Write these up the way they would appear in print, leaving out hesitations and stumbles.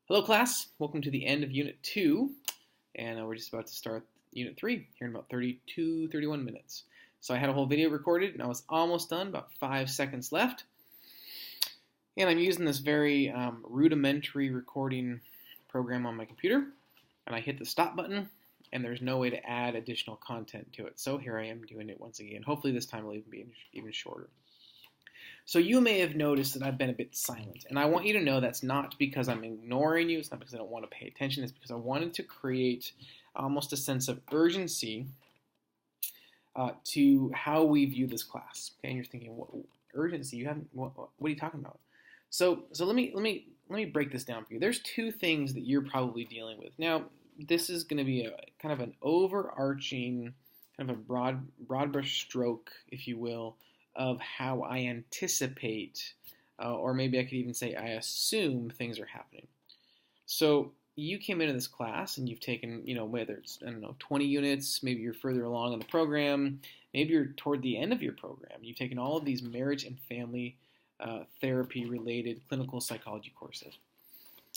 Hello class, welcome to the end of Unit 2, and we're just about to start Unit 3 here in about 31 minutes. So I had a whole video recorded, and I was almost done, about 5 seconds left. And I'm using this very rudimentary recording program on my computer, and I hit the stop button, and there's no way to add additional content to it. So here I am doing it once again. Hopefully this time will even be even shorter. So you may have noticed that I've been a bit silent, and I want you to know that's not because I'm ignoring you, it's not because I don't want to pay attention, it's because I wanted to create almost a sense of urgency to how we view this class. Okay, and you're thinking, what urgency? You haven't? What are you talking about? So let me break this down for you. There's two things that you're probably dealing with. Now, this is going to be a kind of an overarching, kind of a broad brush stroke, if you will, of how I anticipate, or maybe I could even say I assume things are happening. So you came into this class and you've taken, whether it's, 20 units, maybe you're further along in the program, maybe you're toward the end of your program. You've taken all of these marriage and family therapy-related clinical psychology courses.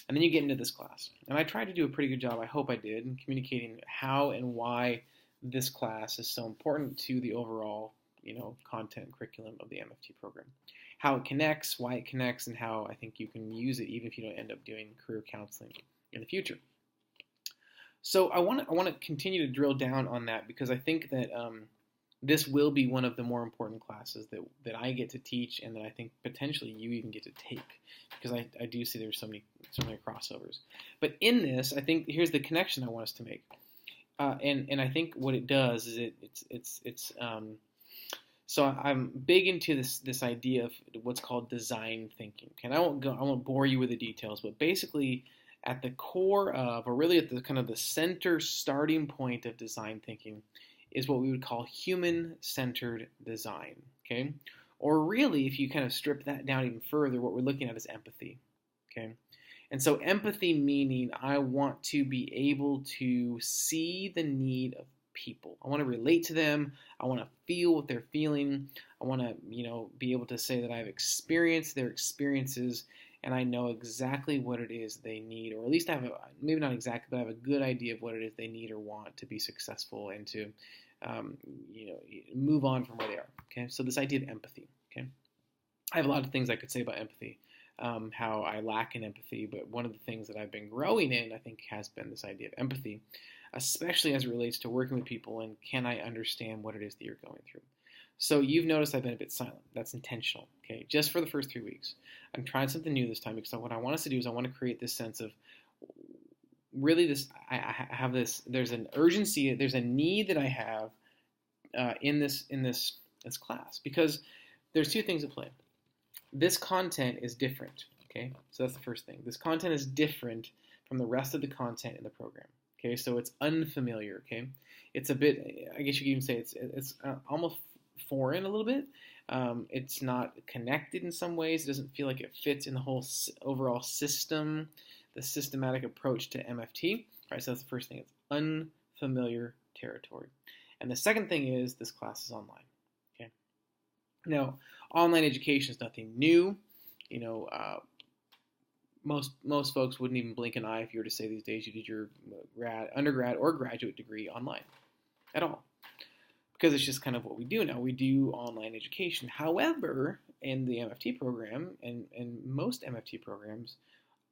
And then you get into this class. And I tried to do a pretty good job, I hope I did, in communicating how and why this class is so important to the overall content curriculum of the MFT program. How it connects, why it connects, and how I think you can use it even if you don't end up doing career counseling in the future. So I want to continue to drill down on that because I think that this will be one of the more important classes that I get to teach and that I think potentially you even get to take because I do see there's so many crossovers. But in this, I think here's the connection I want us to make, and I think what it does is it's so I'm big into this idea of what's called design thinking. And I won't bore you with the details, but basically at the core of, or really at the kind of the center starting point of design thinking is what we would call human-centered design, okay? Or really, if you kind of strip that down even further, what we're looking at is empathy, okay? And so empathy meaning I want to be able to see the need of people. I want to relate to them. I want to feel what they're feeling. I want to, be able to say that I've experienced their experiences and I know exactly what it is they need, or at least I have maybe not exactly, but I have a good idea of what it is they need or want to be successful and to, move on from where they are. Okay, so this idea of empathy. Okay, I have a lot of things I could say about empathy, how I lack in empathy, but one of the things that I've been growing in, I think, has been this idea of empathy, especially as it relates to working with people and can I understand what it is that you're going through. So you've noticed I've been a bit silent. That's intentional, okay? Just for the first 3 weeks. I'm trying something new this time because what I want us to do is I want to create this sense of really this, I have this, there's an urgency, there's a need that I have in this class because there's two things at play. This content is different, okay? So that's the first thing. This content is different from the rest of the content in the program, okay? So it's unfamiliar, okay? It's a bit, I guess you could even say it's almost foreign a little bit. It's not connected in some ways. It doesn't feel like it fits in the whole overall system, the systematic approach to MFT. All right, so that's the first thing. It's unfamiliar territory. And the second thing is this class is online, okay? Now, online education is nothing new. Most folks wouldn't even blink an eye if you were to say these days you did your undergrad or graduate degree online at all. Because it's just kind of what we do now. We do online education. However, in the MFT program, and most MFT programs,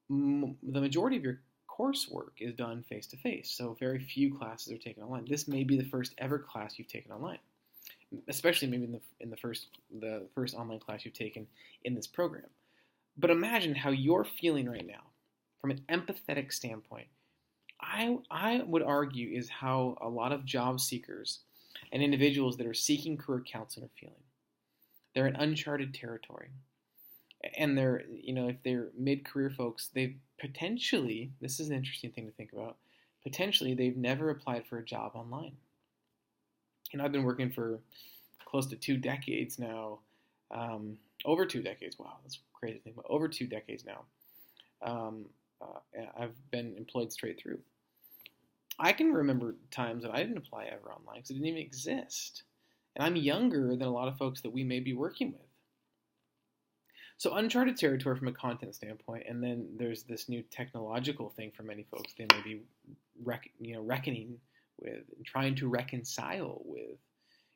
the majority of your coursework is done face-to-face. So very few classes are taken online. This may be the first ever class you've taken online, especially maybe in the first online class you've taken in this program. But imagine how you're feeling right now from an empathetic standpoint. I would argue is how a lot of job seekers and individuals that are seeking career counseling are feeling. They're in uncharted territory. And they're, if they're mid-career folks, they've potentially, this is an interesting thing to think about, potentially they've never applied for a job online. I've been working for close to 2 decades now, over 2 decades, wow, that's crazy to think about, over 2 decades now. I've been employed straight through. I can remember times that I didn't apply ever online because it didn't even exist. And I'm younger than a lot of folks that we may be working with. So uncharted territory from a content standpoint, and then there's this new technological thing for many folks they may be reckoning with and trying to reconcile with,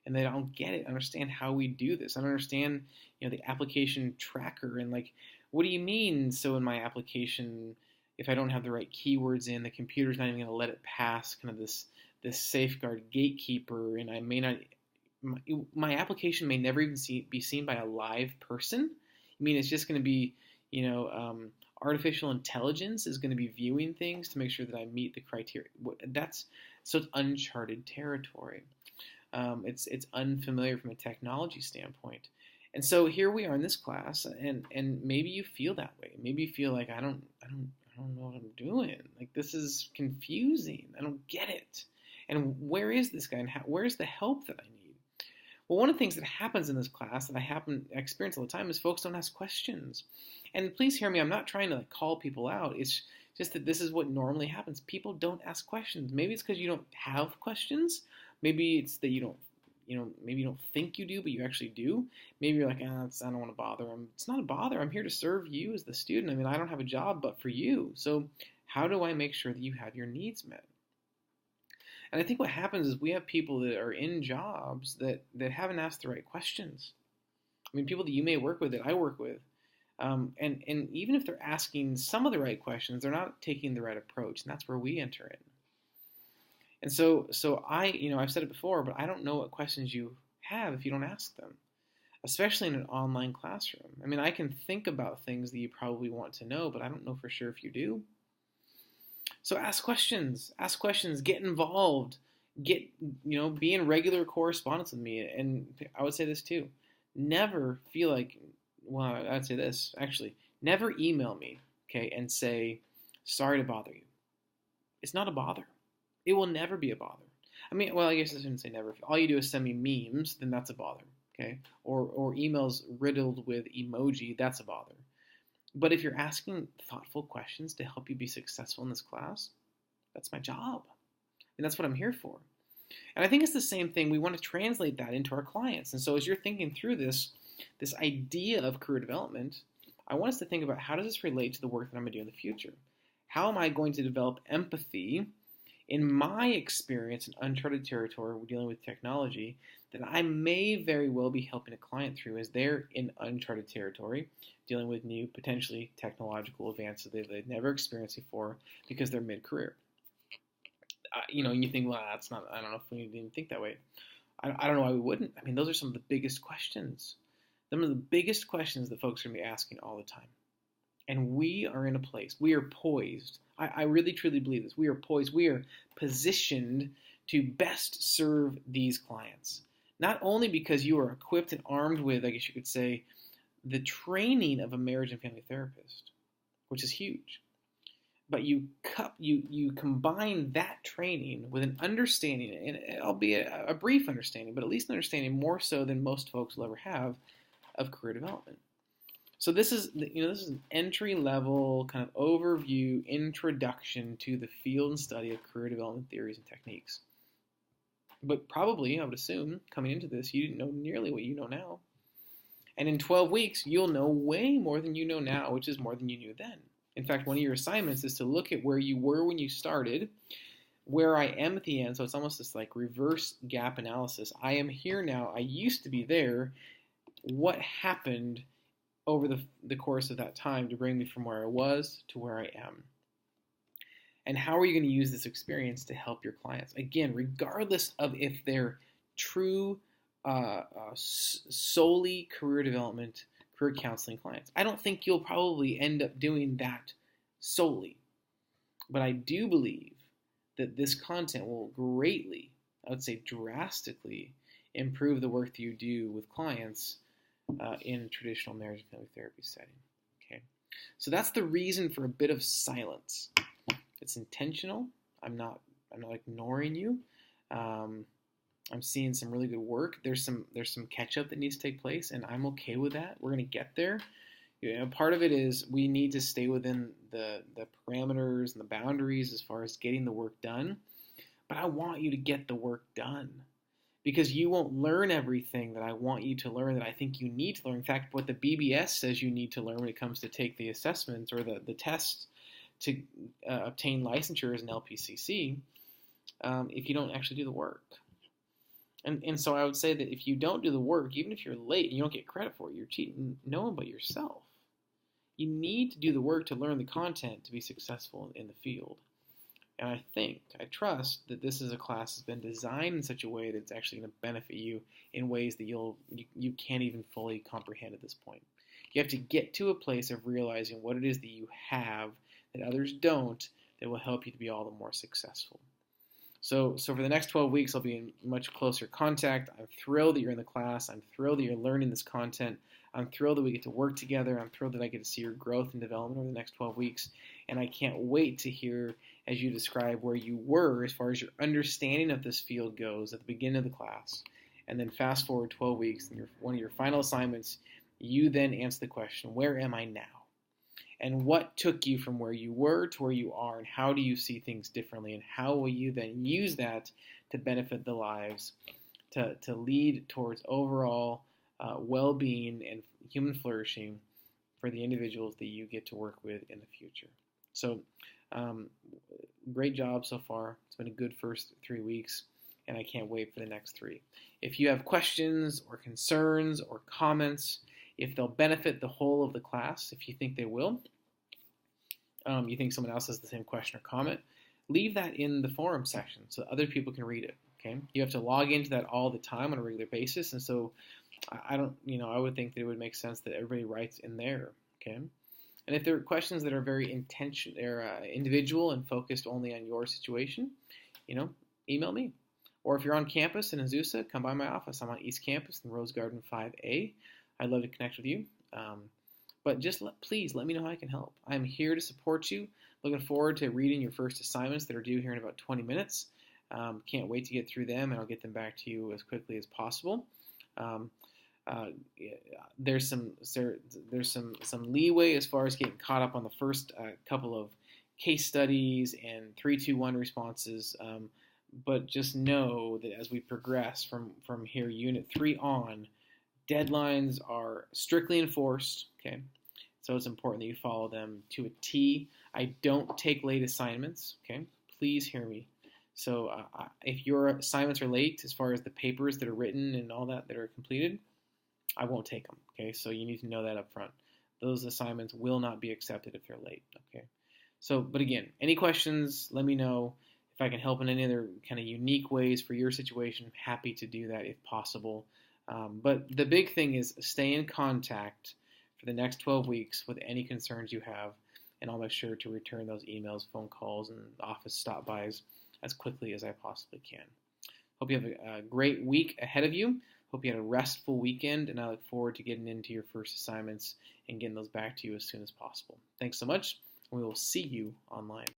and they don't get it, understand how we do this. I don't understand, the application tracker and like, what do you mean? So in my application, if I don't have the right keywords in, the computer's not even going to let it pass kind of this safeguard gatekeeper, and I may not, my application may never even be seen by a live person. I mean, it's just going to be, artificial intelligence is going to be viewing things to make sure that I meet the criteria. So it's uncharted territory. It's unfamiliar from a technology standpoint. And so here we are in this class, and maybe you feel that way. Maybe you feel like I don't know what I'm doing. Like, this is confusing. I don't get it. And where is this guy, and where's the help that I need? Well, one of the things that happens in this class that I experience all the time is folks don't ask questions. And please hear me, I'm not trying to call people out. It's just that this is what normally happens. People don't ask questions. Maybe it's because you don't have questions. Maybe it's that you don't, maybe you don't think you do, but you actually do. Maybe you're like, I don't want to bother. It's not a bother. I'm here to serve you as the student. I mean, I don't have a job but for you. So how do I make sure that you have your needs met? And I think what happens is we have people that are in jobs that haven't asked the right questions. I mean, people that you may work with, that I work with, and even if they're asking some of the right questions, they're not taking the right approach, and that's where we enter in. And so I've said it before, but I don't know what questions you have if you don't ask them, especially in an online classroom. I mean, I can think about things that you probably want to know, but I don't know for sure if you do. So ask questions, get involved, be in regular correspondence with me. And I would say this too, never feel like, well, I'd say this, actually, never email me, okay, and say, sorry to bother you. It's not a bother. It will never be a bother. I mean, well, I guess I shouldn't say never. If all you do is send me memes, then that's a bother, okay? Or emails riddled with emoji, that's a bother. But if you're asking thoughtful questions to help you be successful in this class, that's my job. And that's what I'm here for. And I think it's the same thing. We want to translate that into our clients. And so as you're thinking through this idea of career development, I want us to think about, how does this relate to the work that I'm going to do in the future? How am I going to develop empathy in my experience in uncharted territory dealing with technology that I may very well be helping a client through as they're in uncharted territory, dealing with new, potentially technological advances they've never experienced before because they're mid-career. You think, well, that's not, I don't know if we even think that way. I don't know why we wouldn't. I mean, those are some of the biggest questions. Some of the biggest questions that folks are going to be asking all the time. And we are in a place, we are poised. I really, truly believe this. We are poised. We are positioned to best serve these clients. Not only because you are equipped and armed with, I guess you could say, the training of a marriage and family therapist, which is huge. But you combine that training with an understanding, and albeit a brief understanding, but at least an understanding more so than most folks will ever have, of career development. So this is an entry-level kind of overview, introduction to the field and study of career development theories and techniques. But probably, I would assume, coming into this, you didn't know nearly what you know now. And in 12 weeks, you'll know way more than you know now, which is more than you knew then. In fact, one of your assignments is to look at where you were when you started, where I am at the end. So it's almost this like reverse gap analysis. I am here now. I used to be there. What happened over the course of that time to bring me from where I was to where I am? And how are you going to use this experience to help your clients? Again, regardless of if they're true, solely career development, career counseling clients. I don't think you'll probably end up doing that solely. But I do believe that this content will greatly, I would say drastically, improve the work that you do with clients in a traditional marriage and family therapy setting. Okay, so that's the reason for a bit of silence. It's intentional. I'm not ignoring you. I'm seeing some really good work. There's some catch up that needs to take place, and I'm okay with that. We're going to get there. Part of it is we need to stay within the parameters and the boundaries as far as getting the work done. But I want you to get the work done, because you won't learn everything that I want you to learn, that I think you need to learn. In fact, what the BBS says you need to learn when it comes to take the assessments or the tests to obtain licensure as an LPCC, if you don't actually do the work. And so I would say that if you don't do the work, even if you're late and you don't get credit for it, you're cheating no one but yourself. You need to do the work to learn the content to be successful in the field. And I trust that this is a class that's been designed in such a way that it's actually going to benefit you in ways that you can't even fully comprehend at this point. You have to get to a place of realizing what it is that you have that others don't that will help you to be all the more successful. So for the next 12 weeks, I'll be in much closer contact. I'm thrilled that you're in the class. I'm thrilled that you're learning this content. I'm thrilled that we get to work together. I'm thrilled that I get to see your growth and development over the next 12 weeks. And I can't wait to hear as you describe where you were as far as your understanding of this field goes at the beginning of the class. And then fast forward 12 weeks, and one of your final assignments, you then answer the question, where am I now? And what took you from where you were to where you are, and how do you see things differently, and how will you then use that to benefit the lives, to lead towards overall well-being and human flourishing for the individuals that you get to work with in the future. So great job so far. It's been a good first 3 weeks, and I can't wait for the next 3. If you have questions or concerns or comments, if they'll benefit the whole of the class, if you think they will, you think someone else has the same question or comment, leave that in the forum section so other people can read it. Okay, you have to log into that all the time on a regular basis, and so I would think that it would make sense that everybody writes in there. Okay, and if there are questions that are very individual and focused only on your situation, email me. Or if you're on campus in Azusa, come by my office. I'm on East Campus in Rose Garden 5A. I'd love to connect with you. But please let me know how I can help. I'm here to support you. Looking forward to reading your first assignments that are due here in about 20 minutes. Can't wait to get through them, and I'll get them back to you as quickly as possible. There's some leeway as far as getting caught up on the first couple of case studies and 3-2-1 responses. But just know that as we progress from here, Unit 3 on, deadlines are strictly enforced, okay? So it's important that you follow them to a T. I don't take late assignments, okay? Please hear me. So if your assignments are late, as far as the papers that are written and all that are completed, I won't take them, okay? So you need to know that up front. Those assignments will not be accepted if they're late, okay? So, but again, any questions, let me know. If I can help in any other kind of unique ways for your situation, I'm happy to do that if possible. But the big thing is stay in contact for the next 12 weeks with any concerns you have, and I'll make sure to return those emails, phone calls, and office stop-bys as quickly as I possibly can. Hope you have a great week ahead of you. Hope you had a restful weekend, and I look forward to getting into your first assignments and getting those back to you as soon as possible. Thanks so much, and we will see you online.